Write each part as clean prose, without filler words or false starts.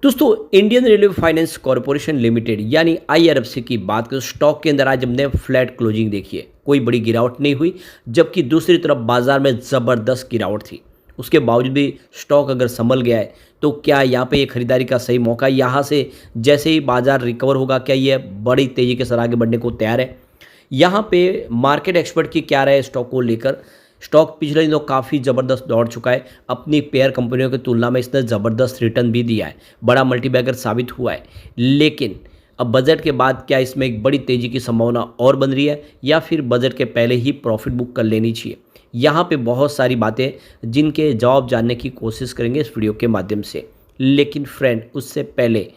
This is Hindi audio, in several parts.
दोस्तों, Indian railway finance corporation limited यानी आईआरएफसी की बात करें, स्टॉक के अंदर आज हमने फ्लैट क्लोजिंग देखी है। कोई बड़ी गिरावट नहीं हुई, जबकि दूसरी तरफ बाजार में ज़बरदस्त गिरावट थी। उसके बावजूद भी स्टॉक अगर संभल गया है, तो क्या यहाँ पे ये खरीदारी का सही मौका है? यहाँ से जैसे ही बाजार रिकवर होगा, क्या ये बड़ी तेज़ी के साथ आगे बढ़ने को तैयार है? यहाँ पे मार्केट एक्सपर्ट की क्या राय है स्टॉक को लेकर? स्टॉक पिछले दिनों काफ़ी ज़बरदस्त दौड़ चुका है। अपनी पेयर कंपनियों की तुलना में इसने ज़बरदस्त रिटर्न भी दिया है, बड़ा मल्टीबैगर साबित हुआ है। लेकिन अब बजट के बाद क्या इसमें एक बड़ी तेज़ी की संभावना और बन रही है, या फिर बजट के पहले ही प्रॉफिट बुक कर लेनी चाहिए? यहाँ पे बहुत सारी बातें जिनके जवाब जानने की कोशिश करेंगे इस वीडियो के माध्यम से। लेकिन फ्रेंड, उससे पहले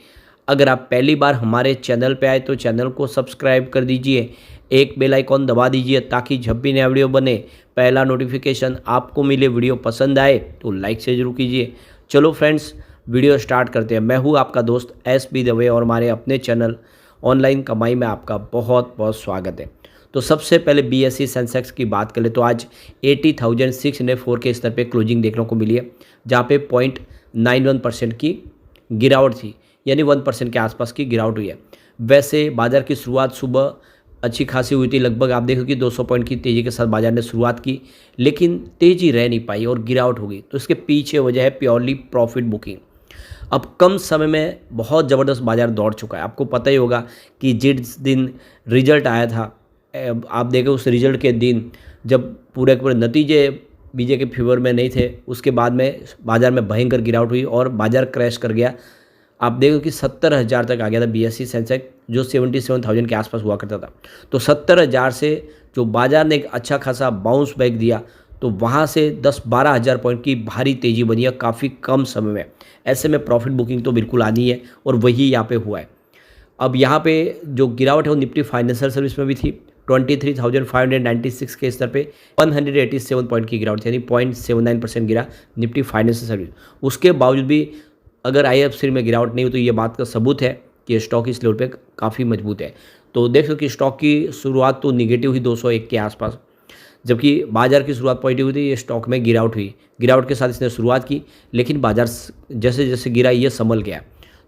अगर आप पहली बार हमारे चैनल पे आए तो चैनल को सब्सक्राइब कर दीजिए, एक बेल आइकॉन दबा दीजिए ताकि जब भी नया वीडियो बने पहला नोटिफिकेशन आपको मिले। वीडियो पसंद आए तो लाइक से जरूर कीजिए। चलो फ्रेंड्स, वीडियो स्टार्ट करते हैं। मैं हूँ आपका दोस्त एस बी दवे और हमारे अपने चैनल ऑनलाइन कमाई में आपका बहुत बहुत स्वागत है। तो सबसे पहले बीएसई सेंसेक्स की बात करें तो आज 80,604 के स्तर पे क्लोजिंग देखने को मिली है, जहाँ पे 0.91% की गिरावट थी, यानी 1% के आसपास की गिरावट हुई है। वैसे बाजार की शुरुआत सुबह अच्छी खासी हुई थी, लगभग आप देखो कि 200 पॉइंट की तेज़ी के साथ बाजार ने शुरुआत की, लेकिन तेज़ी रह नहीं पाई और गिरावट हो गई। तो इसके पीछे वजह है प्योरली प्रॉफिट बुकिंग। अब कम समय में बहुत ज़बरदस्त बाजार दौड़ चुका है। आपको पता ही होगा कि जिस दिन रिजल्ट आया था, आप देखें उस रिजल्ट के दिन जब पूरे के पूरे नतीजे बीजे के फेवर में नहीं थे, उसके बाद में बाजार में भयंकर गिरावट हुई और बाजार क्रैश कर गया। आप देखो कि 70,000 तक आ गया था बीएसई सेंसेक्स, जो 77,000 के आसपास हुआ करता था। तो 70,000 से जो बाजार ने एक अच्छा खासा बाउंस बैक दिया, तो वहाँ से 10-12 हज़ार पॉइंट की भारी तेज़ी बनी है काफ़ी कम समय में। ऐसे में प्रॉफिट बुकिंग तो बिल्कुल आनी है और वही यहाँ पे हुआ है। अब यहाँ पे जो गिरावट है वो निफ्टी फाइनेंशियल सर्विस में भी थी। 23,596 के स्तर पे 187 पॉइंट की गिरावट थी, यानी 0.79% गिरा निफ्टी फाइनेंशियल सर्विस। उसके बावजूद भी अगर आईएफसी में गिरावट नहीं हुई, तो ये बात का सबूत है कि स्टॉक इस लेवल पे काफ़ी मजबूत है। तो देख सकते कि स्टॉक की शुरुआत तो निगेटिव हुई 201 के आसपास, जबकि बाजार की शुरुआत पॉजिटिव हुई थी। ये स्टॉक में गिरावट हुई, गिरावट के साथ इसने शुरुआत की, लेकिन बाजार जैसे जैसे गिरा ये संभल गया।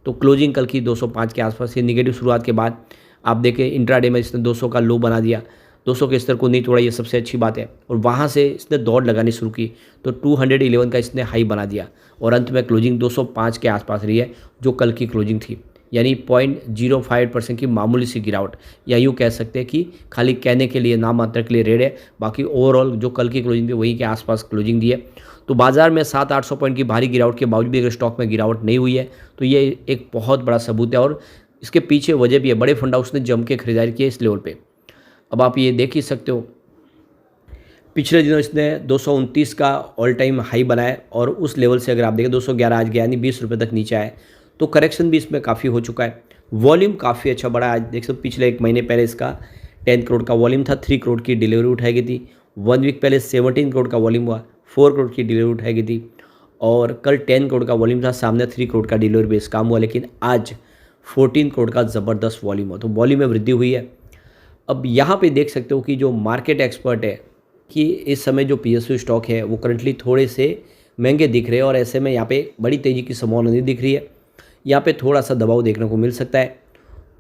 तो क्लोजिंग कल की 205 के आसपास, ये निगेटिव शुरुआत के बाद आप देखें इंट्राडे में इसने 200 का लो बना दिया, 200 के स्तर को नहीं तोड़ा, ये सबसे अच्छी बात है। और वहाँ से इसने दौड़ लगानी शुरू की, तो 211 का इसने हाई बना दिया और अंत में क्लोजिंग 205 के आसपास रही है, जो कल की क्लोजिंग थी, यानी 0.05% की मामूली सी गिरावट। या यूँ कह सकते हैं कि खाली कहने के लिए, नाम मात्र के लिए रेड है, बाकी ओवरऑल जो कल की क्लोजिंग थी वही के आसपास क्लोजिंग दी है। तो बाजार में 700-800 पॉइंट की भारी गिरावट के बावजूद भी अगर स्टॉक में गिरावट नहीं हुई है, तो ये एक बहुत बड़ा सबूत है और इसके पीछे वजह भी है, बड़े फंड हाउस ने जम के खरीदारी की है इस लेवल पे। अब आप ये देख ही सकते हो, पिछले दिनों इसने 229 का ऑल टाइम हाई बनाया और उस लेवल से अगर आप देखें 211 आज गया, यानी 20 रुपये तक नीचे आए। तो करेक्शन भी इसमें काफ़ी हो चुका है। वॉल्यूम काफ़ी अच्छा बढ़ा। आज देख सकते पिछले एक महीने पहले इसका 10 करोड़ का वॉल्यूम था, 3 करोड़ की डिलीवरी उठाई गई थी। 1 वीक पहले 17 करोड़ का वॉल्यूम हुआ, 4 करोड़ की डिलीवरी उठाई गई थी। और कल 10 करोड़ का वॉल्यूम था, सामने 3 करोड़ का डिलीवरी बेस काम हुआ, लेकिन आज 14 करोड़ का ज़बरदस्त वॉल्यूम हुआ। तो वॉल्यूम में वृद्धि हुई है। अब यहाँ पे देख सकते हो कि जो मार्केट एक्सपर्ट है कि इस समय जो पीएसयू स्टॉक है वो करंटली थोड़े से महंगे दिख रहे हैं और ऐसे में यहाँ पे बड़ी तेज़ी की संभावना नहीं दिख रही है। यहाँ पे थोड़ा सा दबाव देखने को मिल सकता है।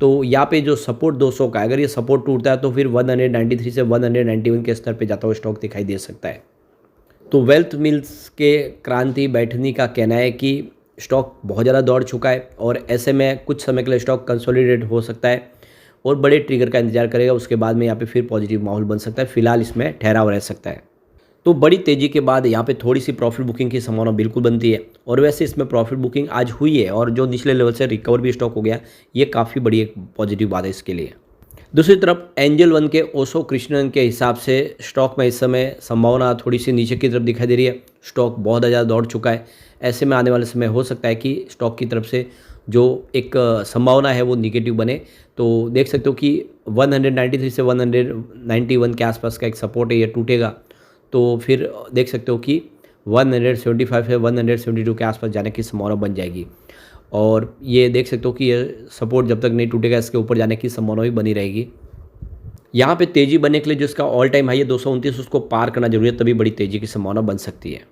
तो यहाँ पे जो सपोर्ट 200 का, अगर ये सपोर्ट टूटता है तो फिर 193 से 191 के स्तर पे जाता हुआ स्टॉक दिखाई दे सकता है। तो वेल्थ मिल्स के क्रांति बैठनी का कहना है कि स्टॉक बहुत ज़्यादा दौड़ चुका है और ऐसे में कुछ समय के लिए स्टॉक कंसोलिडेट हो सकता है और बड़े ट्रिगर का इंतजार करेगा। उसके बाद में यहाँ पे फिर पॉजिटिव माहौल बन सकता है। फिलहाल इसमें ठहराव रह सकता है। तो बड़ी तेज़ी के बाद यहाँ पे थोड़ी सी प्रॉफिट बुकिंग की संभावना बिल्कुल बनती है और वैसे इसमें प्रॉफिट बुकिंग आज हुई है और जो निचले लेवल से रिकवर भी स्टॉक हो गया, ये काफ़ी बड़ी एक पॉजिटिव बात है इसके लिए। दूसरी तरफ एंजल वन के ओशो कृष्णन के हिसाब से स्टॉक में इस समय संभावना थोड़ी सी नीचे की तरफ दिखाई दे रही है। स्टॉक बहुत ज़्यादा दौड़ चुका है। ऐसे में आने वाले समय हो सकता है कि स्टॉक की तरफ से जो एक संभावना है वो निगेटिव बने। तो देख सकते हो कि 193 से 191 के आसपास का एक सपोर्ट है, ये टूटेगा तो फिर देख सकते हो कि 175 से 172 के आसपास जाने की संभावना बन जाएगी। और ये देख सकते हो कि ये सपोर्ट जब तक नहीं टूटेगा इसके ऊपर जाने की संभावना भी बनी रहेगी। यहाँ पे तेज़ी बनने के लिए जो इसका ऑल टाइम हाई है 229, उसको पार करना जरूरी है, तभी बड़ी तेज़ी की संभावना बन सकती है।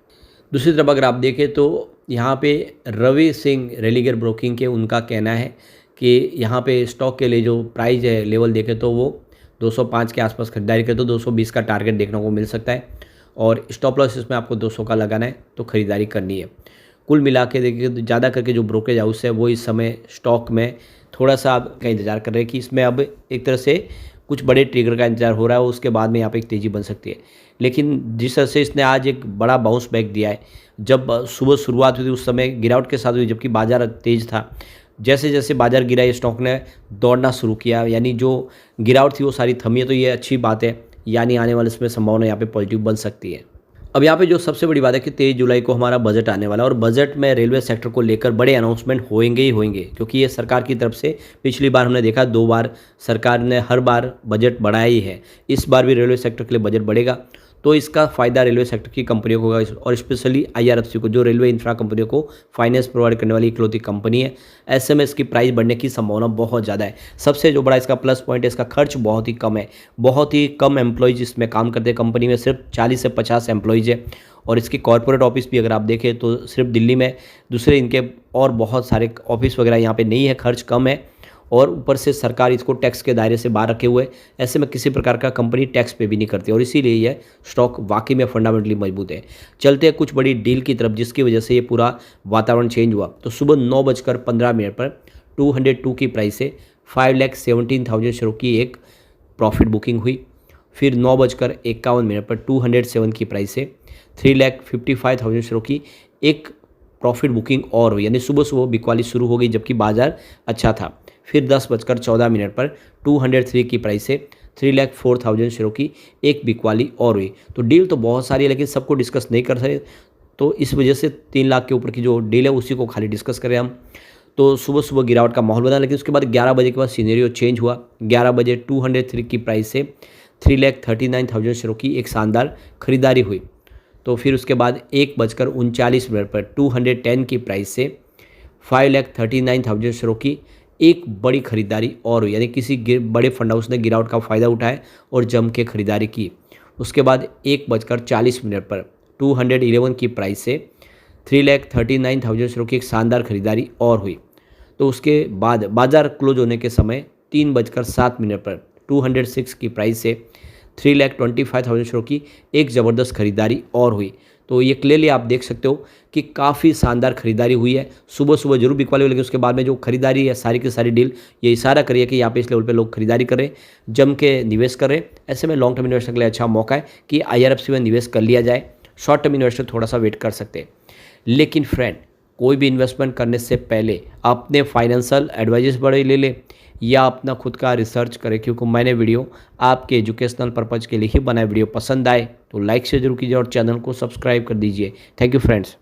दूसरी तरफ अगर आप देखें तो यहाँ पे रवि सिंह रेलिगर ब्रोकिंग के उनका कहना है कि यहाँ पे स्टॉक के लिए जो प्राइस है लेवल देखें तो वो 205 के आसपास खरीदारी करें तो 220 का टारगेट देखने को मिल सकता है और स्टॉप लॉस इसमें आपको 200 का लगाना है तो खरीदारी करनी है। कुल मिला के देखिए तो ज़्यादा करके जो ब्रोकरेज हाउस है वो इस समय स्टॉक में थोड़ा सा का इंतज़ार कर रहे हैं कि इसमें अब एक तरह से कुछ बड़े ट्रिगर का इंतजार हो रहा है, उसके बाद में यहाँ पे एक तेज़ी बन सकती है। लेकिन जिस तरह से इसने आज एक बड़ा बाउंस बैक दिया है, जब सुबह शुरुआत हुई थी उस समय गिरावट के साथ हुई जबकि बाजार तेज़ था। जैसे जैसे बाजार गिरा ये स्टॉक ने दौड़ना शुरू किया, यानी जो गिरावट थी वो सारी थमी है, तो ये अच्छी बात है, यानी आने वाले इसमें संभावना यहाँ पे पॉजिटिव बन सकती है। अब यहाँ पे जो सबसे बड़ी बात है कि 23 जुलाई को हमारा बजट आने वाला है और बजट में रेलवे सेक्टर को लेकर बड़े अनाउंसमेंट होंगे ही होंगे, क्योंकि ये सरकार की तरफ से पिछली बार हमने देखा 2 बार सरकार ने हर बार बजट बढ़ाया ही है। इस बार भी रेलवे सेक्टर के लिए बजट बढ़ेगा, तो इसका फ़ायदा रेलवे सेक्टर की कंपनियों को होगा और स्पेशली IRFC को, जो रेलवे इंफ्रा कंपनियों को फाइनेंस प्रोवाइड करने वाली इकलौती कंपनी है। ऐसे में इसकी प्राइस बढ़ने की संभावना बहुत ज़्यादा है। सबसे जो बड़ा इसका प्लस पॉइंट है, इसका खर्च बहुत ही कम है, बहुत ही कम एम्प्लॉयज़ इसमें काम करते हैं। कंपनी में सिर्फ 40 से 50 एम्प्लॉयज़ है और इसकी कॉर्पोरेट ऑफिस भी अगर आप देखें तो सिर्फ दिल्ली में, दूसरे इनके और बहुत सारे ऑफिस वगैरह यहाँ पे नहीं है, खर्च कम है और ऊपर से सरकार इसको टैक्स के दायरे से बाहर रखे हुए। ऐसे में किसी प्रकार का कंपनी टैक्स पे भी नहीं करती और इसीलिए यह स्टॉक वाकई में फंडामेंटली मजबूत है। चलते हैं कुछ बड़ी डील की तरफ जिसकी वजह से ये पूरा वातावरण चेंज हुआ। तो सुबह 9:15 पर 202 की प्राइस से 5,17,000 शेयरों की एक प्रॉफिट बुकिंग हुई। फिर 9:51 पर 207 की प्राइस से 3,55,000 शेयरों की एक प्रॉफिट बुकिंग और हुई, यानी सुबह सुबह बिकवाली शुरू हो गई जबकि बाजार अच्छा था। फिर 10:14 पर 203 की प्राइस से 3,04,000 शेयरों की एक बिकवाली और हुई। तो डील तो बहुत सारी है लेकिन सबको डिस्कस नहीं कर सकते, तो इस वजह से 3 लाख के ऊपर की जो डील है उसी को खाली डिस्कस करें हम। तो सुबह सुबह गिरावट का माहौल बना, लेकिन उसके बाद 11 बजे के बाद सिनेरियो चेंज हुआ। 11 बजे 203 की प्राइस से 3,39,000 शेयरों की एक शानदार खरीदारी हुई। तो फिर उसके बाद 1:39 पर 210 की प्राइस से 5,39,000 शेयरों की एक बड़ी खरीदारी और हुई, यानी किसी बड़े फंड हाउस ने गिरावट का फ़ायदा उठाया और जम के खरीदारी की। उसके बाद 1:40 पर 211 की प्राइस से 3,39,000 शेयरों की एक शानदार खरीदारी और हुई। तो उसके बाद बाजार क्लोज होने के समय 3:07 पर 206 की प्राइस से 3,25,000 शेयरों की एक ज़बरदस्त खरीदारी और हुई। तो ये क्लियरली आप देख सकते हो कि काफ़ी शानदार खरीदारी हुई है। सुबह सुबह जरूर बिकवाली हुई, लेकिन उसके बाद में जो खरीदारी है सारी की सारी डील ये इशारा करिए कि यहाँ पे इस लेवल पे लोग खरीदारी कर रहे हैं, जम के निवेश कर रहे हैं। ऐसे में लॉन्ग टर्म इन्वेस्टर के लिए अच्छा मौका है कि IRFC में निवेश कर लिया जाए। शॉर्ट टर्म इन्वेस्टर थोड़ा सा वेट कर सकते हैं। लेकिन फ्रेंड, कोई भी इन्वेस्टमेंट करने से पहले अपने फाइनेंशियल एडवाइजर्स बड़े ले लें या अपना खुद का रिसर्च करें, क्योंकि मैंने वीडियो आपके एजुकेशनल पर्पज़ के लिए ही बनाया। वीडियो पसंद आए तो लाइक से जरूर कीजिए और चैनल को सब्सक्राइब कर दीजिए। Thank you friends.